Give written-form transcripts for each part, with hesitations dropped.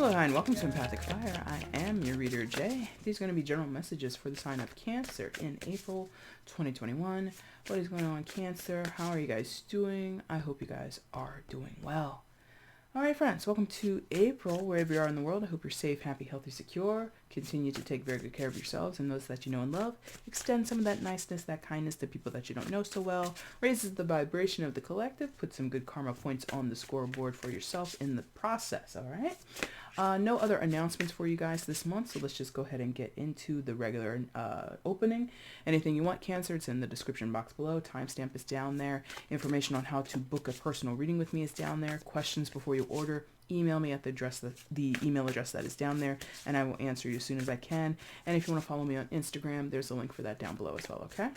Hello, hi, and welcome to EmpathicFire. I am your reader, Jay. These are going to be general messages for the sign of Cancer in April 2021. What is going on, Cancer? How are you guys doing? I hope you guys are doing well. All right, friends, welcome to April, wherever you are in the world. I hope you're safe, happy, healthy, secure. Continue to take very good care of yourselves and those that you know and love. Extend some of that niceness, that kindness to people that you don't know so well. Raises the vibration of the collective. Put some good karma points on the scoreboard for yourself in the process, all right? No other announcements for you guys this month, so let's just go ahead and get into the regular opening. Anything you want, Cancer, it's in the description box below. Timestamp is down there. Information on how to book a personal reading with me is down there. Questions before you order, email me at the email address that is down there, and I will answer you as soon as I can. And if you want to follow me on Instagram, there's a link for that down below as well, okay?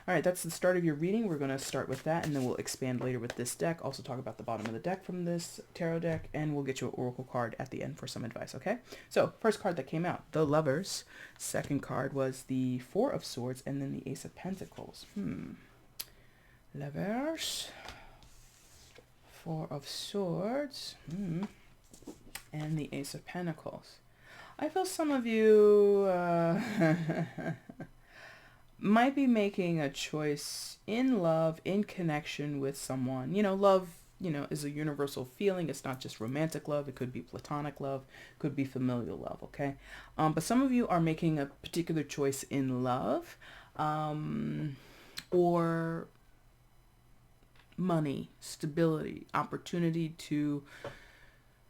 All right, that's the start of your reading. We're going to start with that, and then we'll expand later with this deck. Also talk about the bottom of the deck from this tarot deck, and we'll get you an oracle card at the end for some advice, okay? So, first card that came out, the Lovers. Second card was the Four of Swords, and then the Ace of Pentacles. Lovers. Four of Swords. And the Ace of Pentacles. I feel some of you might be making a choice in love, in connection with someone. You know, love, is a universal feeling. It's not just romantic love. It could be platonic love, could be familial love, okay? But some of you are making a particular choice in love, or money, stability, opportunity to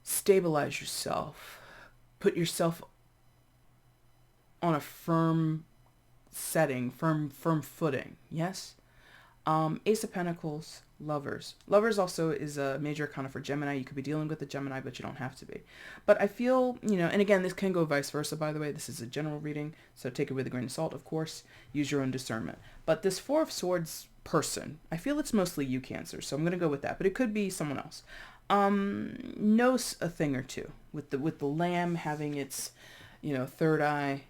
stabilize yourself, put yourself on a firm setting, firm footing. Yes. Ace of Pentacles, Lovers. Lovers also is a major arcana for Gemini. You could be dealing with a Gemini, but you don't have to be. But I feel, and again, this can go vice versa, by the way. This is a general reading, so take it with a grain of salt, of course. Use your own discernment. But this Four of Swords person, I feel it's mostly you, Cancer, so I'm going to go with that. But it could be someone else. Knows a thing or two. With the lamb having its, third eye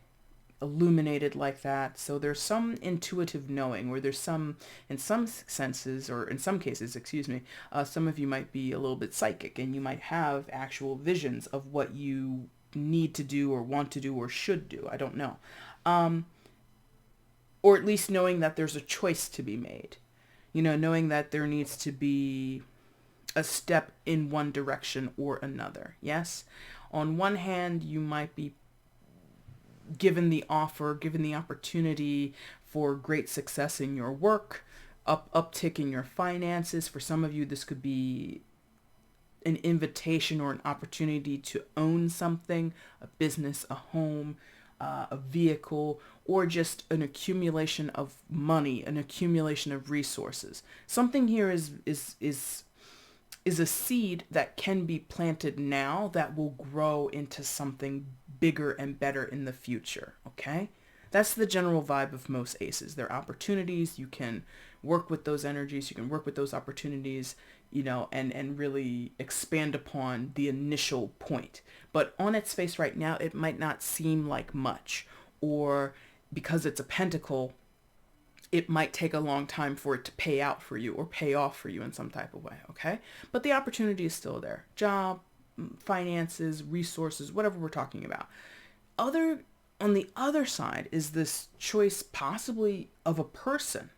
illuminated like that. So there's some intuitive knowing, or there's some, in some senses, or in some cases, some of you might be a little bit psychic, and you might have actual visions of what you need to do or want to do or should do. I don't know. Or at least knowing that there's a choice to be made. Knowing that there needs to be a step in one direction or another. Yes? On one hand, you might be given the offer, given the opportunity for great success in your work, uptick in your finances. For some of you, this could be an invitation or an opportunity to own something, a business, a home, a vehicle, or just an accumulation of money, an accumulation of resources. Something here is a seed that can be planted now that will grow into something bigger and better in the future, okay? That's the general vibe of most aces. They're opportunities. You can work with those energies. You can work with those opportunities, and really expand upon the initial point. But on its face right now, it might not seem like much, or because it's a pentacle, it might take a long time for it to pay out for you or pay off for you in some type of way, okay? But the opportunity is still there. Job, finances, resources, whatever we're talking about. On the other side is this choice possibly of a person,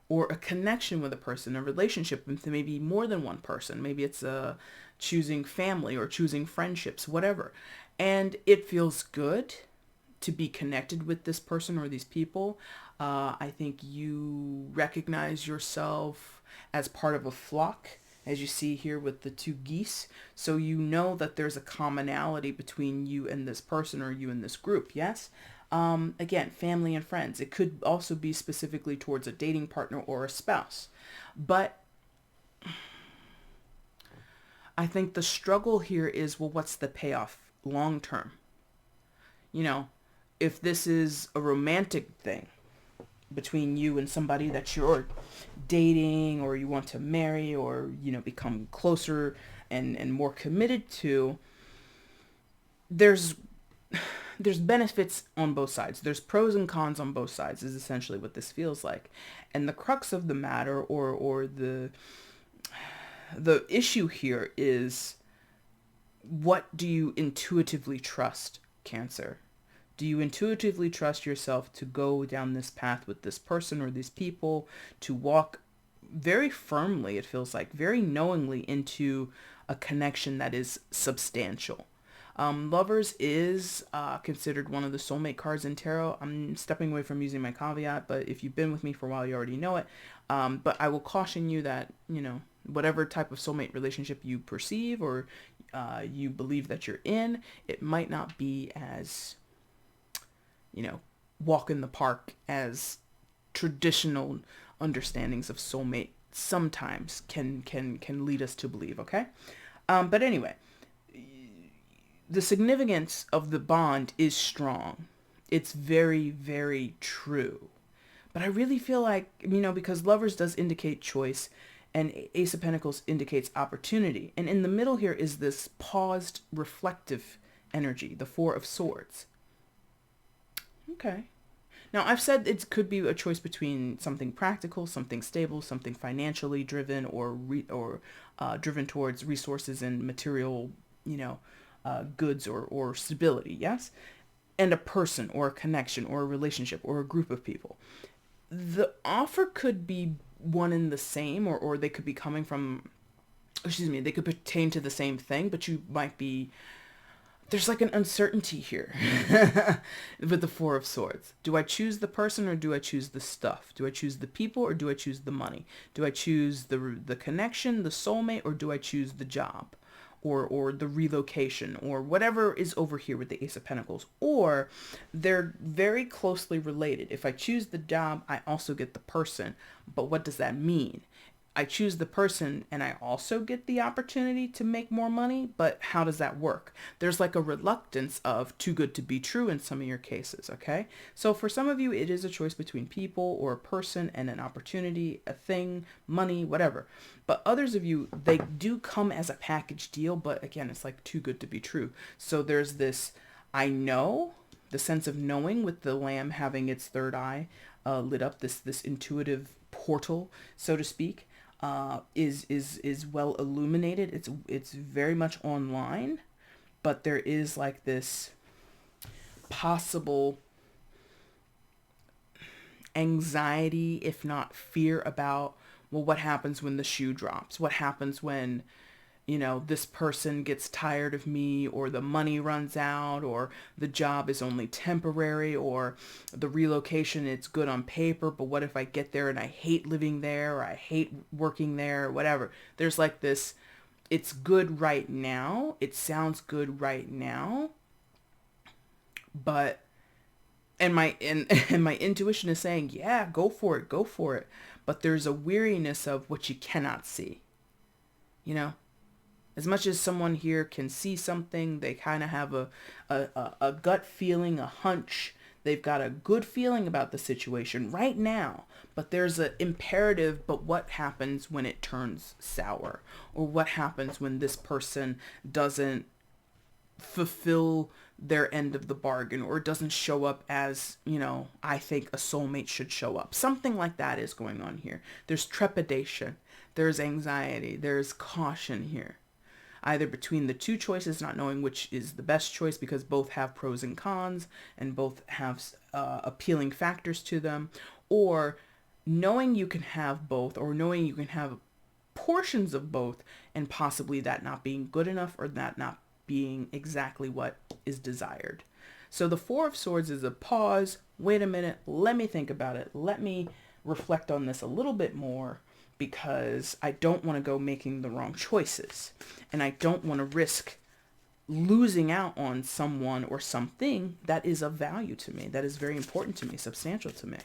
or a connection with a person, a relationship with maybe more than one person. Maybe it's choosing family or choosing friendships, whatever. And it feels good to be connected with this person or these people. I think you recognize yourself as part of a flock, as you see here with the two geese. So you know that there's a commonality between you and this person, or you and this group, yes? Again, family and friends. It could also be specifically towards a dating partner or a spouse. But I think the struggle here is, well, what's the payoff long term? If this is a romantic thing between you and somebody that you're dating, or you want to marry, or, become closer and more committed to, there's benefits on both sides. There's pros and cons on both sides, is essentially what this feels like. And the crux of the matter, or the issue here is what do you intuitively trust, Cancer? Do you intuitively trust yourself to go down this path with this person or these people, to walk very firmly, it feels like, very knowingly into a connection that is substantial? Lovers is considered one of the soulmate cards in tarot. I'm stepping away from using my caveat, but if you've been with me for a while, you already know it. But I will caution you that, whatever type of soulmate relationship you perceive or you believe that you're in, it might not be as, walk in the park as traditional understandings of soulmate sometimes can lead us to believe, okay? But anyway, the significance of the bond is strong. It's very, very true. But I really feel like, because Lovers does indicate choice and Ace of Pentacles indicates opportunity. And in the middle here is this paused, reflective energy, the Four of Swords. Okay. Now, I've said it could be a choice between something practical, something stable, something financially driven, or driven towards resources and material, goods or stability, yes? And a person or a connection or a relationship or a group of people. The offer could be one and the same, or they could be coming from, they could pertain to the same thing, but you might be, there's like an uncertainty here with the Four of Swords. Do I choose the person or do I choose the stuff? Do I choose the people or do I choose the money? Do I choose the connection, the soulmate, or do I choose the job? Or the relocation, or whatever is over here with the Ace of Pentacles? Or they're very closely related. If I choose the job, I also get the person. But what does that mean? I choose the person and I also get the opportunity to make more money, but how does that work? There's like a reluctance of too good to be true in some of your cases, okay? So for some of you, it is a choice between people or a person and an opportunity, a thing, money, whatever. But others of you, they do come as a package deal, but again, it's like too good to be true. So there's this, I know, the sense of knowing with the lamb having its third eye lit up, this intuitive portal, so to speak. Is well illuminated. It's very much online, but there is like this possible anxiety, if not fear, about, well, what happens when the shoe drops? What happens when, this person gets tired of me, or the money runs out, or the job is only temporary, or the relocation, it's good on paper, but what if I get there and I hate living there, or I hate working there, or whatever. There's like this, it's good right now, it sounds good right now, but and my intuition is saying, yeah, go for it, but there's a weariness of what you cannot see. As much as someone here can see something, they kind of have a gut feeling, a hunch. They've got a good feeling about the situation right now, but there's an imperative, but what happens when it turns sour? Or what happens when this person doesn't fulfill their end of the bargain, or doesn't show up as, I think a soulmate should show up? Something like that is going on here. There's trepidation, there's anxiety, there's caution here. Either between the two choices, not knowing which is the best choice because both have pros and cons and both have appealing factors to them, or knowing you can have both, or knowing you can have portions of both, and possibly that not being good enough, or that not being exactly what is desired. So the Four of Swords is a pause. Wait a minute. Let me think about it. Let me reflect on this a little bit more, because I don't want to go making the wrong choices, and I don't want to risk losing out on someone or something that is of value to me, that is very important to me, substantial to me.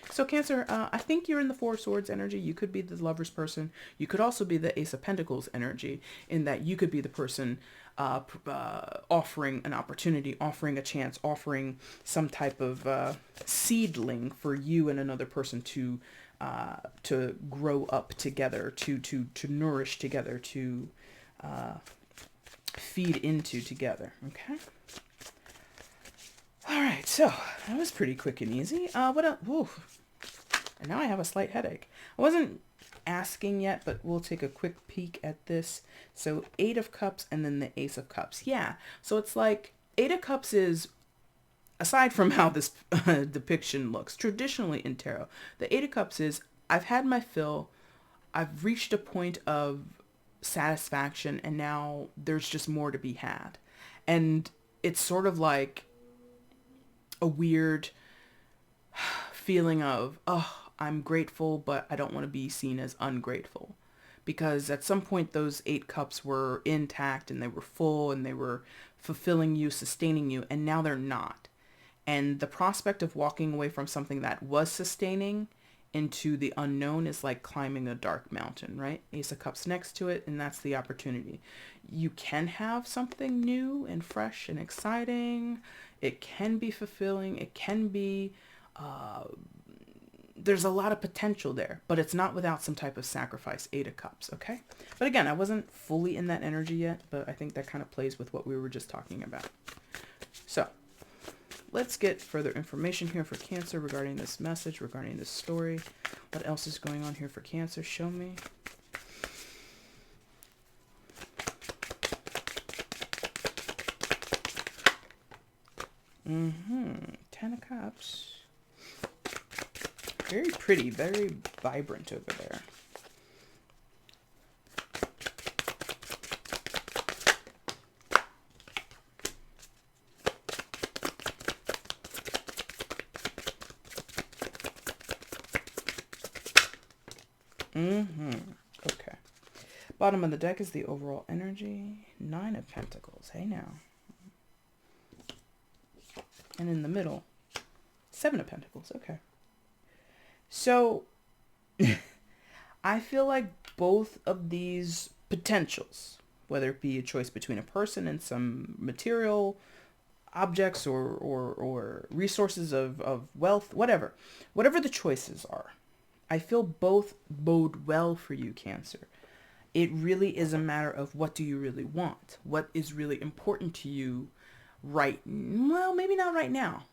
So Cancer, I think you're in the Four of Swords energy. You could be the Lover's person. You could also be the Ace of Pentacles energy, in that you could be the person offering an opportunity, offering a chance, offering some type of seedling for you and another person to grow up together, to nourish together, to feed into together. Okay. All right. So that was pretty quick and easy. What else? Ooh. And now I have a slight headache. I wasn't asking yet, but we'll take a quick peek at this. So 8 of Cups and then the Ace of Cups. Yeah. So it's like 8 of Cups is, aside from how this depiction looks, traditionally in tarot, the 8 of Cups is, I've had my fill. I've reached a point of satisfaction and now there's just more to be had. And it's sort of like a weird feeling of, oh, I'm grateful, but I don't want to be seen as ungrateful. Because at some point those 8 cups were intact and they were full and they were fulfilling you, sustaining you, and now they're not. And the prospect of walking away from something that was sustaining into the unknown is like climbing a dark mountain, right? Ace of Cups next to it, and that's the opportunity. You can have something new and fresh and exciting. It can be fulfilling. It can be, there's a lot of potential there, but it's not without some type of sacrifice. 8 of Cups, okay? But again, I wasn't fully in that energy yet, but I think that kind of plays with what we were just talking about. So let's get further information here for Cancer regarding this message, regarding this story. What else is going on here for Cancer? Show me. Ten of Cups. Very pretty, very vibrant over there. Okay. Bottom of the deck is the overall energy. 9 of Pentacles. Hey now. And in the middle, 7 of Pentacles. Okay. So, I feel like both of these potentials, whether it be a choice between a person and some material objects or resources of wealth, whatever the choices are, I feel both bode well for you, Cancer. It really is a matter of what do you really want? What is really important to you well, maybe not right now.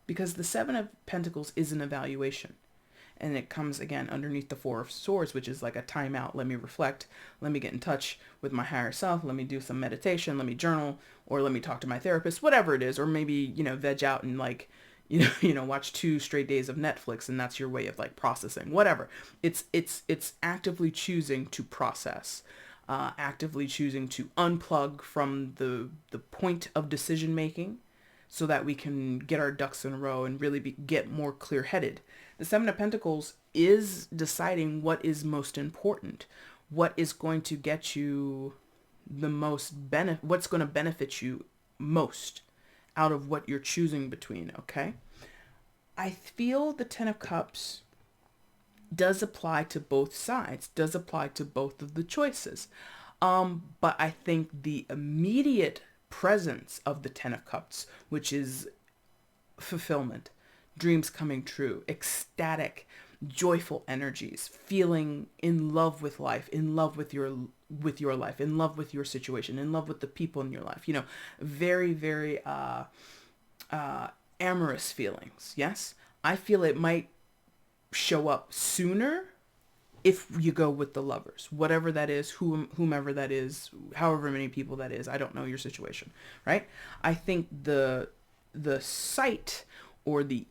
Because the 7 of Pentacles is an evaluation. And it comes, again, underneath the 4 of Swords, which is like a timeout. Let me reflect. Let me get in touch with my higher self. Let me do some meditation. Let me journal. Or let me talk to my therapist. Whatever it is. Or maybe, veg out and like, watch 2 straight days of Netflix. And that's your way of like processing. Whatever. It's actively choosing to process. Actively choosing to unplug from the point of decision making, so that we can get our ducks in a row and really get more clear-headed. The 7 of Pentacles is deciding what is most important, what is going to get you the most what's going to benefit you most out of what you're choosing between, okay? I feel the 10 of Cups does apply to both sides, does apply to both of the choices. But I think the immediate presence of the 10 of Cups, which is fulfillment, dreams coming true, ecstatic, joyful energies, feeling in love with life, in love with your life, in love with your situation, in love with the people in your life, very, very amorous feelings. Yes, I feel it might show up sooner if you go with the Lovers, whatever that is, whomever that is, however many people that is. I don't know your situation, right? I think the sight or the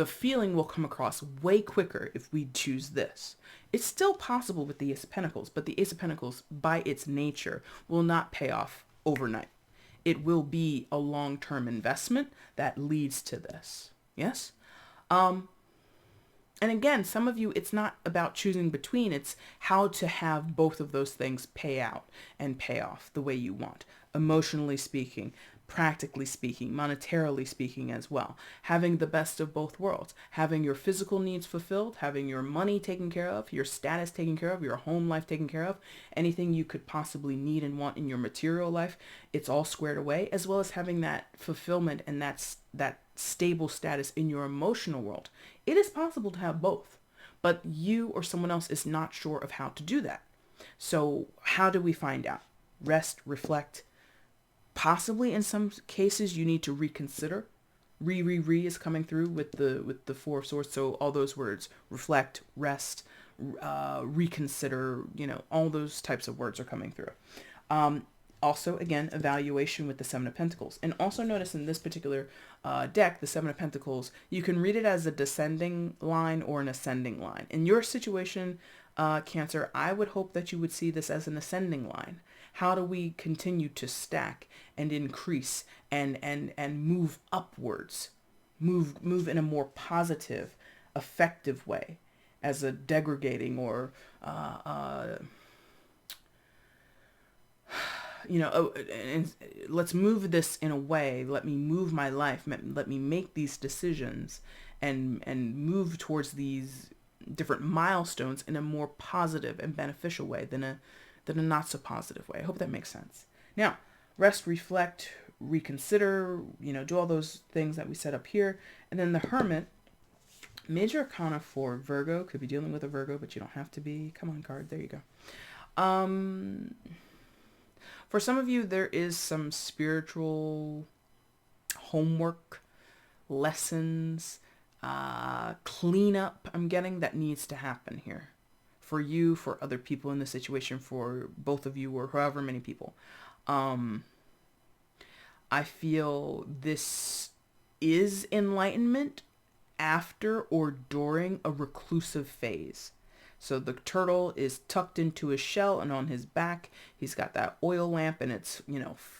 feeling will come across way quicker if we choose this. It's still possible with the Ace of Pentacles, but the Ace of Pentacles, by its nature, will not pay off overnight. It will be a long-term investment that leads to this. Yes? And again, some of you, it's not about choosing between, it's how to have both of those things pay out and pay off the way you want. Emotionally speaking, practically speaking, monetarily speaking as well. Having the best of both worlds. Having your physical needs fulfilled, having your money taken care of, your status taken care of, your home life taken care of, anything you could possibly need and want in your material life, it's all squared away, as well as having that fulfillment and that stable status in your emotional world. It is possible to have both, but you or someone else is not sure of how to do that. So how do we find out? Rest, reflect. Possibly in some cases you need to reconsider Is coming through with the Four of Swords. So all those words: reflect, rest, reconsider. All those types of words are coming through. Also, again, evaluation with the Seven of Pentacles. And also notice in this particular deck, the Seven of Pentacles, you can read it as a descending line or an ascending line. In your situation, Cancer, I would hope that you would see this as an ascending line. How do we continue to stack and increase and move upwards? Move in a more positive, effective way, as a degrading or and let's move this in a way. Let me move my life. Let me make these decisions and move towards these different milestones in a more positive and beneficial way than a not so positive way. I hope that makes sense. Now, rest, reflect, reconsider, do all those things that we set up here. And then the Hermit, major arcana for Virgo. Could be dealing with a Virgo, but you don't have to be. Come on, card. There you go. For some of you, there is some spiritual homework, lessons, cleanup I'm getting that needs to happen here. For you, for other people in the situation, for both of you, or however many people. I feel this is enlightenment after or during a reclusive phase. So the turtle is tucked into his shell, and on his back, he's got that oil lamp, and it's,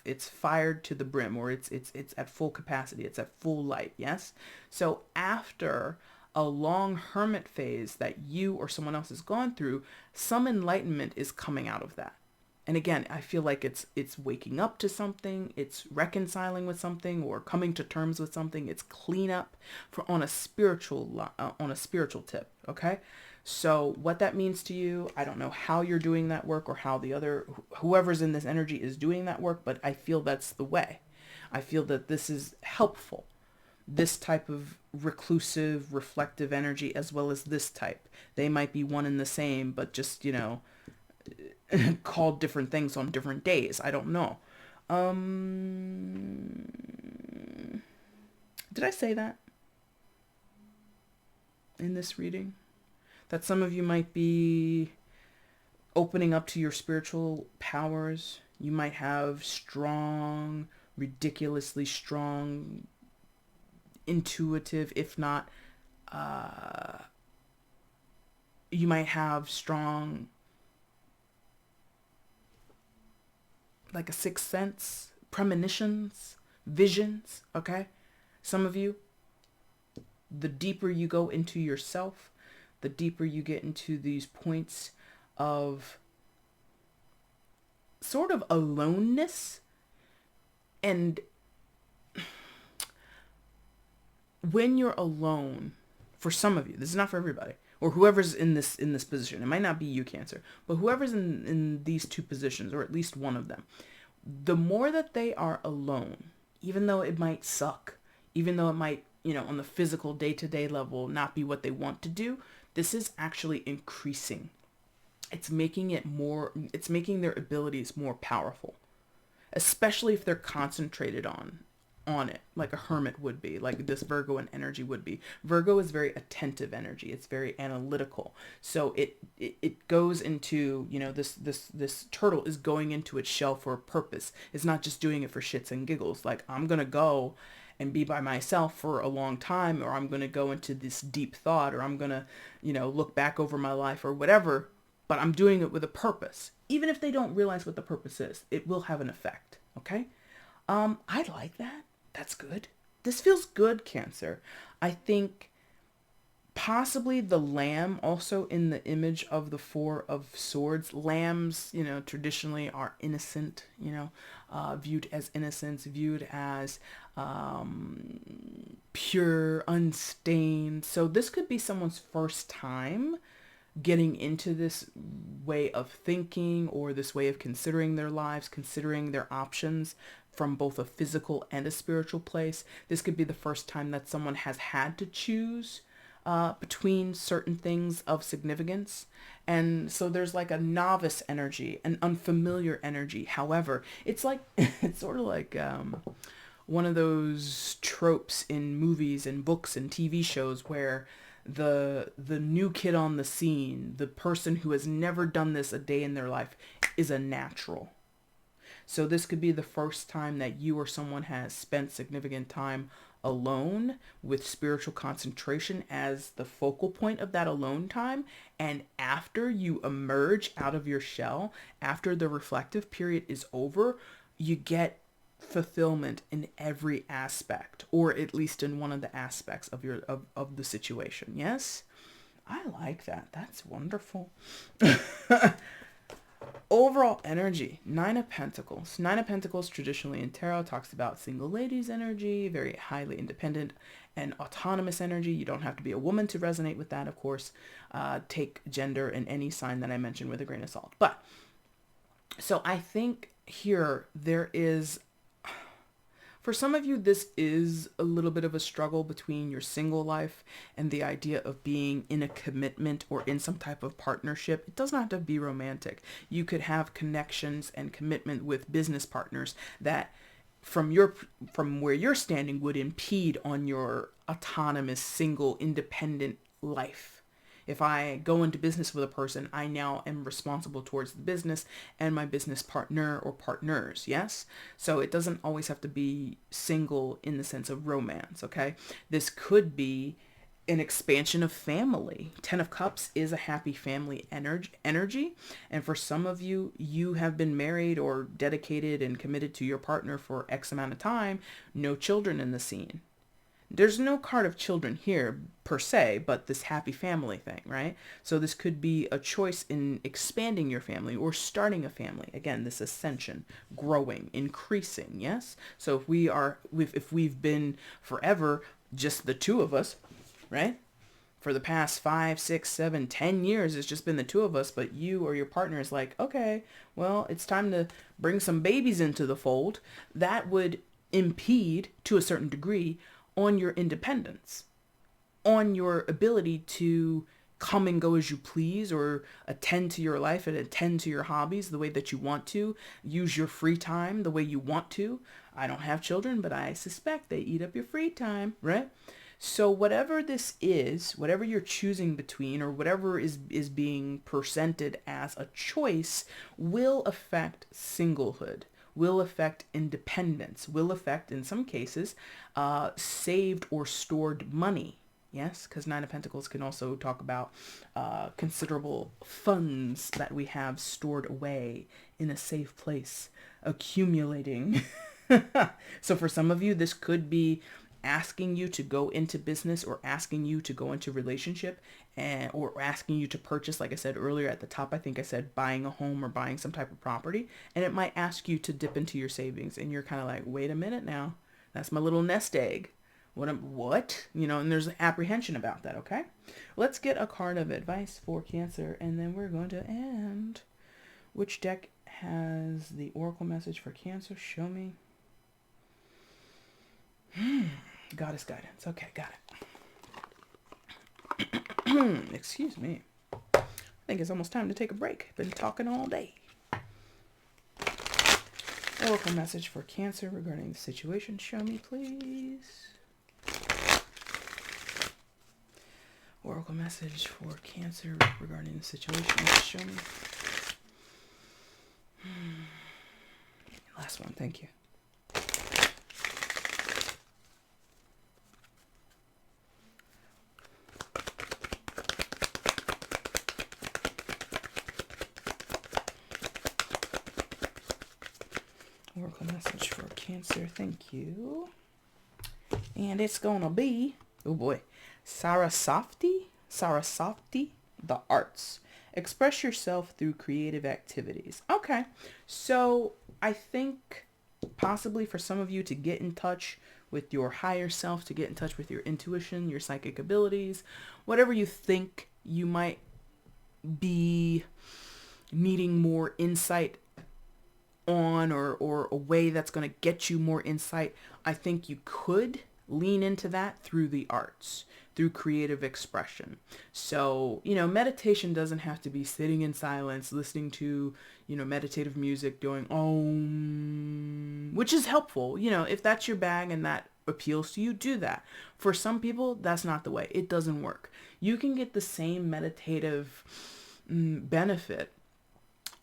it's fired to the brim, or it's at full capacity. It's at full light. Yes. So after a long hermit phase that you or someone else has gone through, some enlightenment is coming out of that. And again, I feel like it's waking up to something, it's reconciling with something, or coming to terms with something. It's cleanup on a spiritual tip. Okay. So what that means to you, I don't know how you're doing that work, or how whoever's in this energy is doing that work, but I feel that's the way. I feel that this is helpful. This type of reclusive, reflective energy, as well as this type. They might be one and the same, but just, called different things on different days. I don't know. Did I say that in this reading? That some of you might be opening up to your spiritual powers. You might have strong, ridiculously strong, intuitive, if not, you might have strong, like a sixth sense, premonitions, visions, okay? Some of you, the deeper you go into yourself, the deeper you get into these points of sort of aloneness. And when you're alone, for some of you, this is not for everybody, or whoever's in this position, it might not be you, Cancer, but whoever's in these two positions, or at least one of them, the more that they are alone, even though it might suck, even though it might, on the physical day-to-day level, not be what they want to do, this is actually increasing. It's making their abilities more powerful, especially if they're concentrated on it, like a hermit would be, like this Virgoan energy would be. Virgo is very attentive energy. It's very analytical. So it goes into, this turtle is going into its shell for a purpose. It's not just doing it for shits and giggles. Like, I'm going to go and be by myself for a long time, or I'm going to go into this deep thought, or I'm going to, look back over my life or whatever, but I'm doing it with a purpose. Even if they don't realize what the purpose is, it will have an effect. Okay. I like that. That's good. This feels good, Cancer. I think possibly the lamb, also in the image of the Four of Swords. Lambs, traditionally are innocent, viewed as innocence, viewed as pure, unstained. So this could be someone's first time getting into this way of thinking, or this way of considering their lives, considering their options from both a physical and a spiritual place. This could be the first time that someone has had to choose between certain things of significance. And so there's like a novice energy, an unfamiliar energy. However, it's like, it's sort of like one of those tropes in movies and books and TV shows where the new kid on the scene, the person who has never done this a day in their life, is a natural. So this could be the first time that you or someone has spent significant time alone with spiritual concentration as the focal point of that alone time. And after you emerge out of your shell, after the reflective period is over, you get fulfillment in every aspect, or at least in one of the aspects of of the situation. Yes, I like that. That's wonderful. Overall energy, Nine of Pentacles. Nine of Pentacles traditionally in tarot talks about single ladies energy, very highly independent and autonomous energy. You don't have to be a woman to resonate with that, of course. Take gender and any sign that I mentioned with a grain of salt. But so I think here there is, for some of you, this is a little bit of a struggle between your single life and the idea of being in a commitment or in some type of partnership. It doesn't have to be romantic. You could have connections and commitment with business partners that from where you're standing would impede on your autonomous, single, independent life. If I go into business with a person, I now am responsible towards the business and my business partner or partners, yes? So it doesn't always have to be single in the sense of romance, okay? This could be an expansion of family. Ten of Cups is a happy family energy. And for some of you, you have been married or dedicated and committed to your partner for X amount of time, no children in the scene. There's no card of children here per se, but this happy family thing, right? So this could be a choice in expanding your family or starting a family. Again, this ascension, growing, increasing, yes? So if we've been forever just the two of us, right? For the past 5, 6, 7, 10 years, it's just been the two of us, but you or your partner is like, okay, well, it's time to bring some babies into the fold. That would impede, to a certain degree, on your independence, on your ability to come and go as you please or attend to your life and attend to your hobbies the way that you want to, use your free time the way you want to. I don't have children, but I suspect they eat up your free time, right? So whatever this is, whatever you're choosing between or whatever is being presented as a choice will affect singlehood, will affect independence, will affect, in some cases, saved or stored money. Yes, because Nine of Pentacles can also talk about considerable funds that we have stored away in a safe place, accumulating. So for some of you, this could be asking you to go into business or asking you to go into relationship or asking you to purchase, like I said earlier at the top, I think I said buying a home or buying some type of property, and it might ask you to dip into your savings and you're kind of like, wait a minute now, that's my little nest egg. What? You know, and there's apprehension about that, okay? Let's get a card of advice for Cancer and then we're going to end. Which deck has the oracle message for Cancer? Show me. Goddess guidance. Okay, got it. Excuse me. I think it's almost time to take a break. Been talking all day. Oracle message for Cancer regarding the situation. Show me, please. Oracle message for Cancer regarding the situation. Show me. Last one. Thank you. Oracle message for Cancer. Thank you. And it's gonna be, oh boy, Saraswati, the arts. Express yourself through creative activities. Okay, so I think possibly for some of you to get in touch with your higher self, to get in touch with your intuition, your psychic abilities, whatever you think you might be needing more insight on or a way that's going to get you more insight, I think you could lean into that through the arts, through creative expression. So, meditation doesn't have to be sitting in silence, listening to, meditative music, doing which is helpful. If that's your bag and that appeals to you, do that. For some people, that's not the way. It doesn't work. You can get the same meditative benefit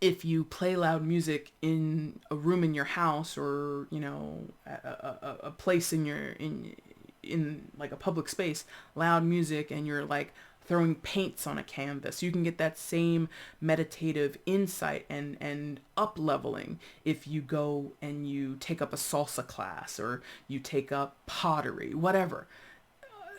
if you play loud music in a room in your house, or a place in like a public space, loud music, and you're like throwing paints on a canvas. You can get that same meditative insight and up leveling if you go and you take up a salsa class, or you take up pottery, whatever.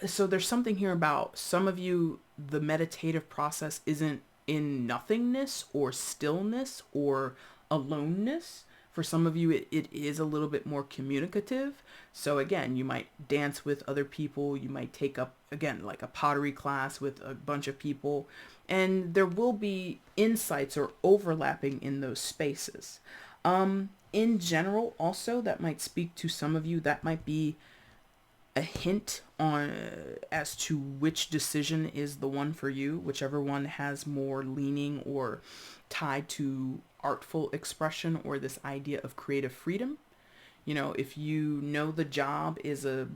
So there's something here about some of you, the meditative process isn't in nothingness or stillness or aloneness. For some of you, it is a little bit more communicative. So again, you might dance with other people. You might take up, again, like a pottery class with a bunch of people. And there will be insights or overlapping in those spaces. In general, also, that might speak to some of you. That might be a hint on as to which decision is the one for you, whichever one has more leaning or tied to artful expression or this idea of creative freedom. If you know the job is a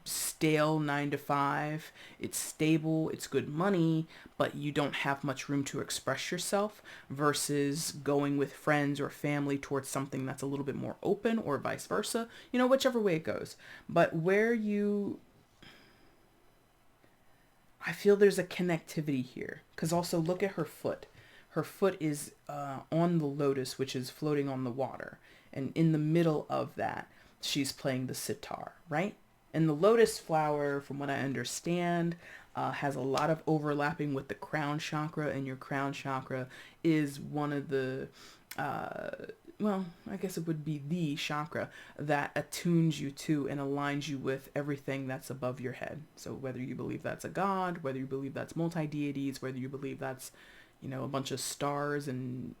stale 9 to 5, it's stable, it's good money, but you don't have much room to express yourself, versus going with friends or family towards something that's a little bit more open, or vice versa, whichever way it goes. But I feel there's a connectivity here, because also look at her foot. Her foot is on the lotus, which is floating on the water. And in the middle of that, she's playing the sitar, right? And the lotus flower, from what I understand, has a lot of overlapping with the crown chakra. And your crown chakra is one of the, I guess it would be the chakra that attunes you to and aligns you with everything that's above your head. So whether you believe that's a god, whether you believe that's multi-deities, whether you believe that's, a bunch of stars and,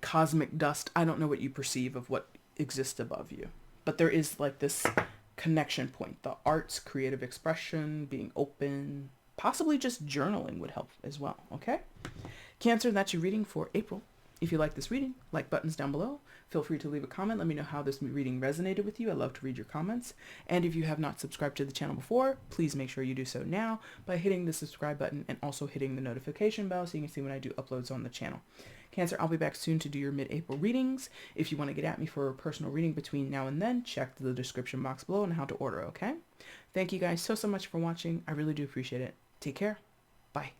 cosmic dust. I don't know what you perceive of what exists above you. But there is like this connection point. The arts, creative expression, being open, possibly just journaling would help as well, okay? Cancer, that's your reading for April. If you like this reading, like buttons down below. Feel free to leave a comment. Let me know how this reading resonated with you. I love to read your comments. And if you have not subscribed to the channel before, please make sure you do so now by hitting the subscribe button and also hitting the notification bell so you can see when I do uploads on the channel. Cancer, I'll be back soon to do your mid-April readings. If you want to get at me for a personal reading between now and then, check the description box below on how to order, okay? Thank you guys so much for watching. I really do appreciate it. Take care. Bye.